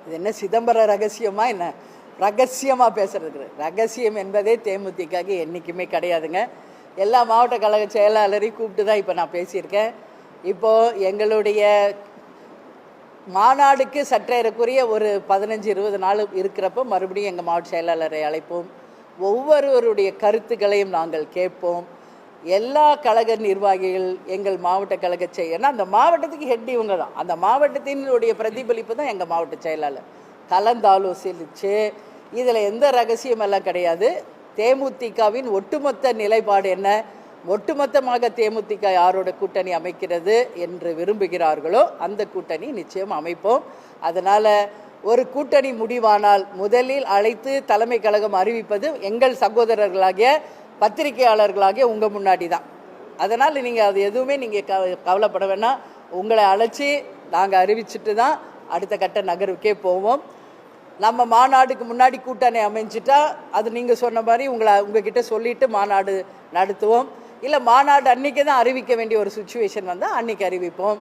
இது என்ன சிதம்பரம் ரகசியமா என்ன? ரகசியமாக பேசுறது ரகசியம் என்பதே தேமுதிகக்கு என்றைக்குமே கிடையாதுங்க. எல்லா மாவட்ட கழக செயலாளரையும் கூப்பிட்டு தான் இப்போ நான் பேசியிருக்கேன். இப்போது எங்களுடைய மாநாடுக்கு சற்றேறக்குரிய ஒரு 15-20 நாள் இருக்கிறப்போ மறுபடியும் எங்கள் மாவட்ட செயலாளரை அழைப்போம். ஒவ்வொருவருடைய கருத்துக்களையும் நாங்கள் கேட்போம். எல்லா கழக நிர்வாகிகள் எங்கள் மாவட்ட கழக ஏன்னா அந்த மாவட்டத்துக்கு ஹெட் இவங்க தான். அந்த மாவட்டத்தினுடைய பிரதிபலிப்பு தான் எங்கள் மாவட்ட செயலாளர். கலந்தாலோசிச்சு இதில் எந்த ரகசியமெல்லாம் கிடையாது. தேமுதிகவின் ஒட்டுமொத்த நிலைப்பாடு என்ன, ஒட்டுமொத்தமாக தேமுதிக யாரோட கூட்டணி அமைக்கிறது என்று விரும்புகிறார்களோ அந்த கூட்டணி நிச்சயம் அமைப்போம். அதனால் ஒரு கூட்டணி முடிவானால் முதலில் அழைத்து தலைமை கழகம் அறிவிப்பது எங்கள் சகோதரர்களாகிய பத்திரிகையாளர்களாகிய உங்கள் முன்னாடி தான். அதனால் நீங்கள் அது எதுவுமே நீங்கள் கவலைப்பட வேணாம். உங்களை அழைச்சி நாங்கள் அறிவிச்சுட்டு தான் அடுத்த கட்ட நகர்வுக்கே போவோம். நம்ம மாநாடுக்கு முன்னாடி கூட்டணி அமைஞ்சிட்டா அது நீங்கள் சொன்ன மாதிரி உங்ககிட்ட சொல்லிவிட்டு மாநாடு நடத்துவோம். இல்லை மாநாடு அன்றைக்கி தான் அறிவிக்க வேண்டிய ஒரு சுச்சுவேஷன் வந்தால் அன்றைக்கி அறிவிப்போம்.